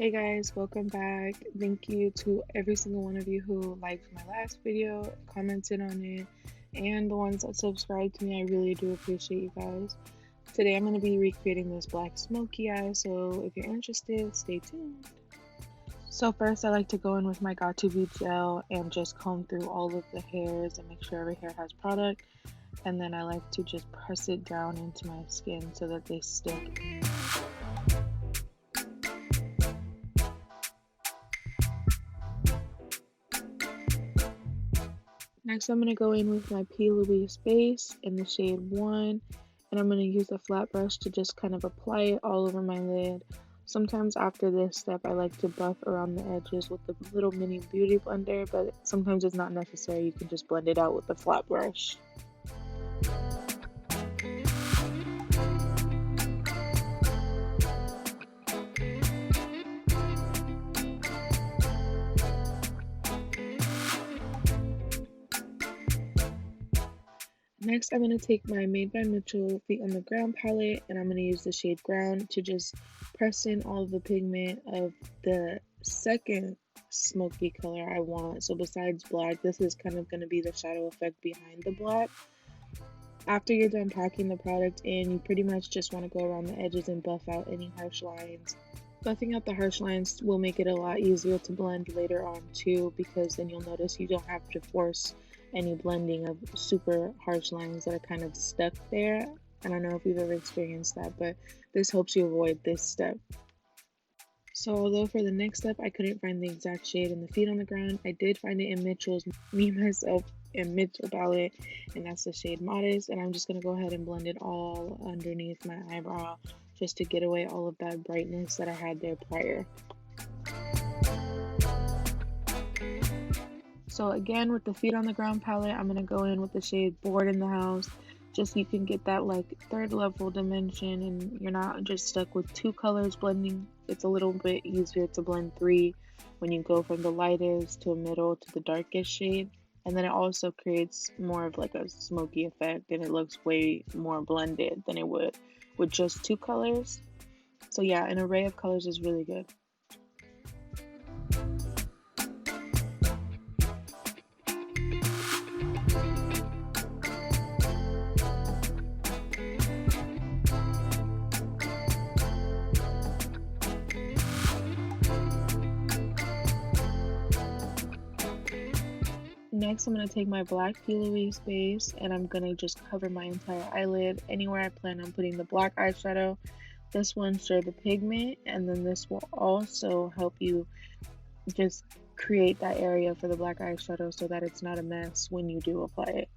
Hey guys, welcome back. Thank you to every single one of you who liked my last video, commented on it, and the ones that subscribed to me. I really do appreciate you guys. Today I'm going to be recreating this black smoky eye, so if you're interested, stay tuned. So first I like to go in with my Got2b gel and just comb through all of the hairs and make sure every hair has product. And then I like to just press it down into my skin so that they stick. Next, I'm going to go in with my P. Louise base in the shade 1, and I'm going to use a flat brush to just kind of apply it all over my lid. Sometimes after this step, I like to buff around the edges with the little mini beauty blender, but sometimes it's not necessary. You can just blend it out with a flat brush. Next, I'm going to take my Made by Mitchell Feet on the Ground palette, and I'm going to use the shade Ground to just press in all of the pigment of the second smoky color I want. So besides black, this is kind of going to be the shadow effect behind the black. After you're done packing the product in, you pretty much just want to go around the edges and buff out any harsh lines. Buffing out the harsh lines will make it a lot easier to blend later on too, because then you'll notice you don't have to force any blending of super harsh lines that are kind of stuck there. I don't know if you've ever experienced that, but this helps you avoid this step. So although for the next step I couldn't find the exact shade in the Feet on the Ground, I did find it in Mitchell's Me, Myself, and Mitchell palette, and that's the shade Modest, and I'm just going to go ahead and blend it all underneath my eyebrow just to get away all of that brightness that I had there prior. So again, with the Feet on the Ground palette, I'm going to go in with the shade Bored in the House, just so you can get that like third level dimension and you're not just stuck with two colors blending. It's a little bit easier to blend three when you go from the lightest to a middle to the darkest shade. And then it also creates more of like a smoky effect, and it looks way more blended than it would with just two colors. So yeah, an array of colors is really good. Next, I'm going to take my black P. Louise base and I'm going to just cover my entire eyelid. Anywhere I plan on putting the black eyeshadow, this will ensure the pigment, and then this will also help you just create that area for the black eyeshadow so that it's not a mess when you do apply it.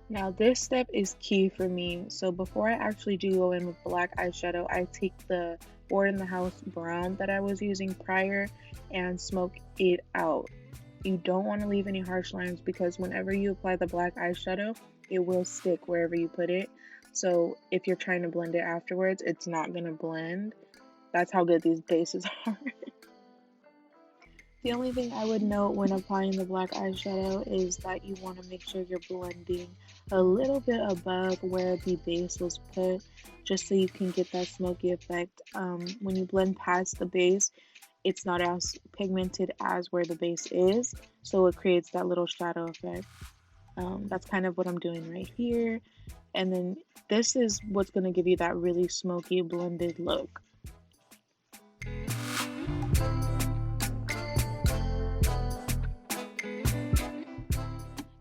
Now this step is key for me. So before I actually do go in with black eyeshadow, I take the Bored in the House brown that I was using prior and smoke it out. You don't want to leave any harsh lines because whenever you apply the black eyeshadow, it will stick wherever you put it. So if you're trying to blend it afterwards, it's not going to blend. That's how good these bases are. The only thing I would note when applying the black eyeshadow is that you want to make sure you're blending a little bit above where the base was put, just so you can get that smoky effect. When you blend past the base, it's not as pigmented as where the base is, so it creates that little shadow effect. That's kind of what I'm doing right here. And then this is what's going to give you that really smoky blended look.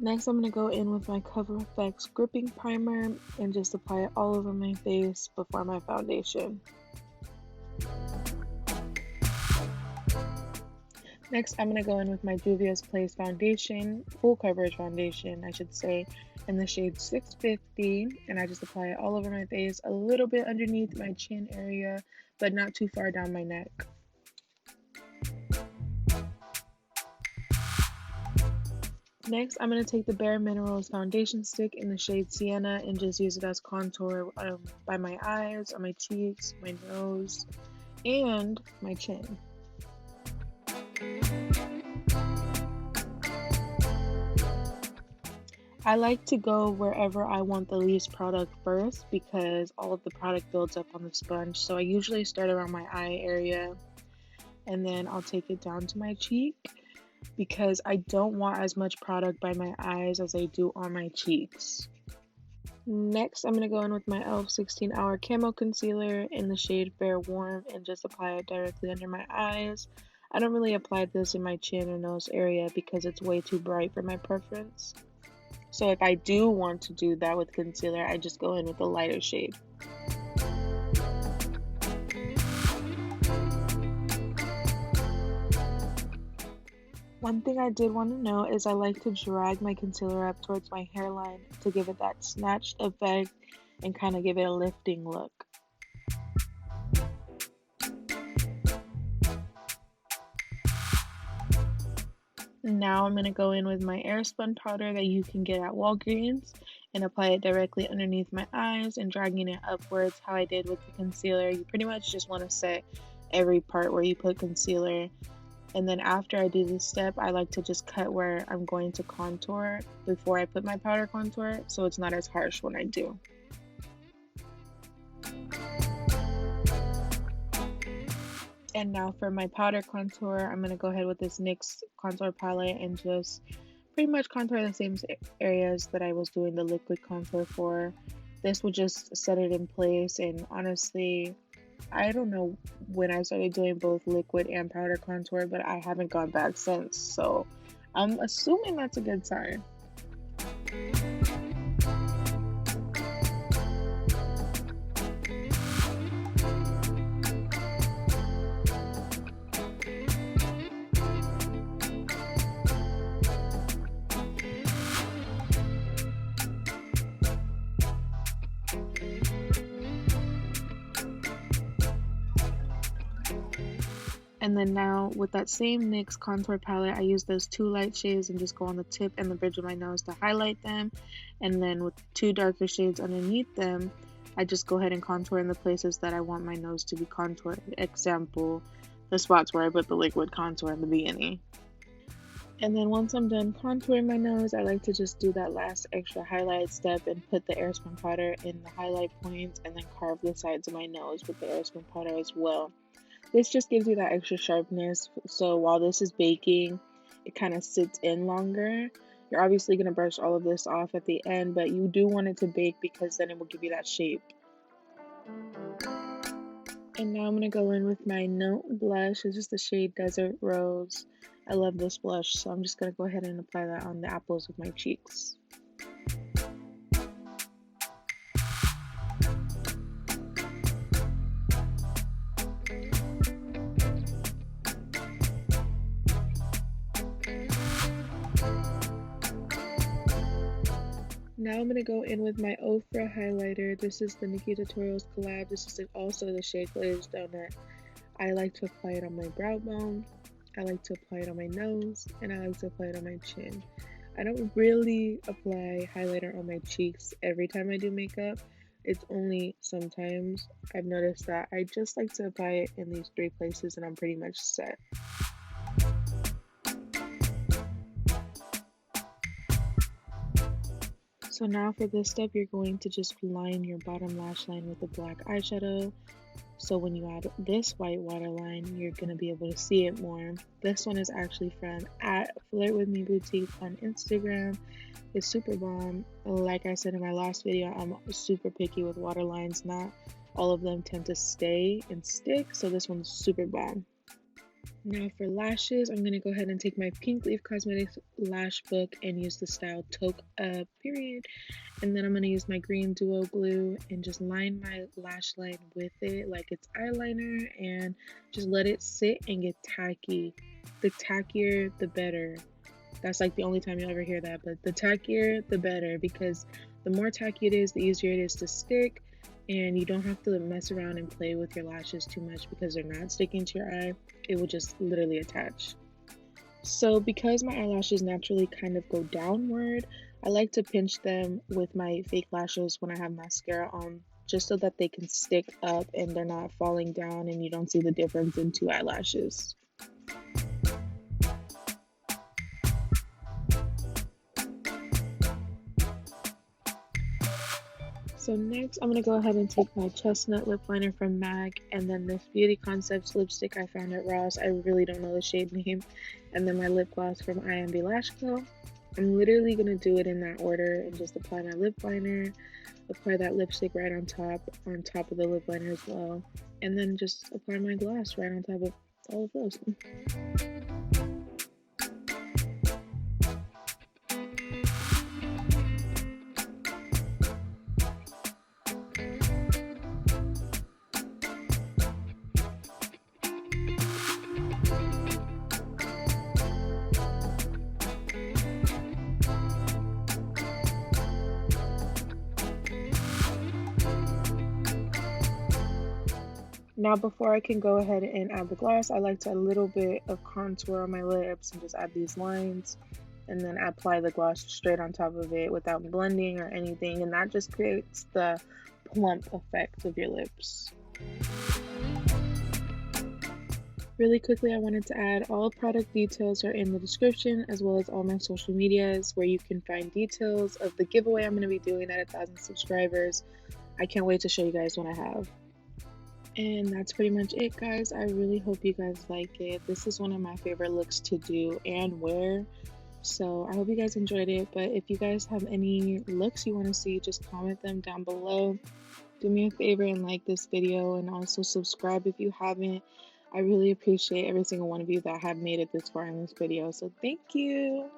Next, I'm going to go in with my Cover FX gripping primer and just apply it all over my face before my foundation. Next, I'm going to go in with my Juvia's Place foundation, full coverage foundation, I should say, in the shade 650, and I just apply it all over my face, a little bit underneath my chin area, but not too far down my neck. Next, I'm going to take the Bare Minerals foundation stick in the shade Sienna and just use it as contour by my eyes, on my cheeks, my nose, and my chin. I like to go wherever I want the least product first because all of the product builds up on the sponge. So I usually start around my eye area and then I'll take it down to my cheek because I don't want as much product by my eyes as I do on my cheeks. Next, I'm going to go in with my e.l.f. 16-Hour Camo Concealer in the shade Fair Warm and just apply it directly under my eyes. I don't really apply this in my chin or nose area because it's way too bright for my preference. So if I do want to do that with concealer, I just go in with a lighter shade. One thing I did want to note is I like to drag my concealer up towards my hairline to give it that snatched effect and kind of give it a lifting look. Now I'm going to go in with my airspun powder that you can get at Walgreens and apply it directly underneath my eyes and dragging it upwards how I did with the concealer. You pretty much just want to set every part where you put concealer. And then after I do this step, I like to just cut where I'm going to contour before I put my powder contour, so it's not as harsh when I do. And now for my powder contour, I'm going to go ahead with this NYX contour palette and just pretty much contour the same areas that I was doing the liquid contour for. This will just set it in place, and honestly, I don't know when I started doing both liquid and powder contour, but I haven't gone back since, so I'm assuming that's a good sign. And then now with that same NYX contour palette, I use those two light shades and just go on the tip and the bridge of my nose to highlight them. And then with two darker shades underneath them, I just go ahead and contour in the places that I want my nose to be contoured. Example, the spots where I put the liquid contour in the beginning. And then once I'm done contouring my nose, I like to just do that last extra highlight step and put the airspun powder in the highlight points and then carve the sides of my nose with the airspun powder as well. This just gives you that extra sharpness, so while this is baking, it kind of sits in longer. You're obviously going to brush all of this off at the end, but you do want it to bake because then it will give you that shape. And now I'm going to go in with my Note blush. It's just the shade Desert Rose. I love this blush, so I'm just going to go ahead and apply that on the apples of my cheeks. Now I'm going to go in with my Ofra highlighter. This is the MauilenaMU collab. This is also the shade Glazed Donut. I like to apply it on my brow bone, I like to apply it on my nose, and I like to apply it on my chin. I don't really apply highlighter on my cheeks every time I do makeup. It's only sometimes. I've noticed that I just like to apply it in these three places and I'm pretty much set. So now for this step, you're going to just line your bottom lash line with a black eyeshadow. So when you add this white waterline, you're going to be able to see it more. This one is actually from @FlirtWithMe Boutique on Instagram. It's super bomb. Like I said in my last video, I'm super picky with waterlines. Not all of them tend to stay and stick, so this one's super bomb. Now for lashes, I'm going to go ahead and take my Pink Leaf Cosmetics lash book and use the style Toque Up period. And then I'm going to use my green duo glue and just line my lash line with it like it's eyeliner and just let it sit and get tacky. The tackier, the better. That's like the only time you'll ever hear that, but the tackier, the better, because the more tacky it is, the easier it is to stick. And you don't have to mess around and play with your lashes too much because they're not sticking to your eye. It will just literally attach. So because my eyelashes naturally kind of go downward, I like to pinch them with my fake lashes when I have mascara on, just so that they can stick up and they're not falling down and you don't see the difference in two eyelashes. So next, I'm going to go ahead and take my chestnut lip liner from MAC, and then this Beauty Concepts lipstick I found at Ross. I really don't know the shade name. And then my lip gloss from IMB Lash Co. I'm literally going to do it in that order and just apply my lip liner, apply that lipstick right on top of the lip liner as well, and then just apply my gloss right on top of all of those. Now before I can go ahead and add the gloss, I like to add a little bit of contour on my lips and just add these lines, and then apply the gloss straight on top of it without blending or anything, and that just creates the plump effect of your lips. Really quickly, I wanted to add all product details are in the description, as well as all my social medias where you can find details of the giveaway I'm going to be doing at 1,000 subscribers. I can't wait to show you guys what I have. And that's pretty much it, guys. I really hope you guys like it. This is one of my favorite looks to do and wear. So I hope you guys enjoyed it. But if you guys have any looks you want to see, just comment them down below. Do me a favor and like this video, and also subscribe if you haven't. I really appreciate every single one of you that have made it this far in this video. So thank you.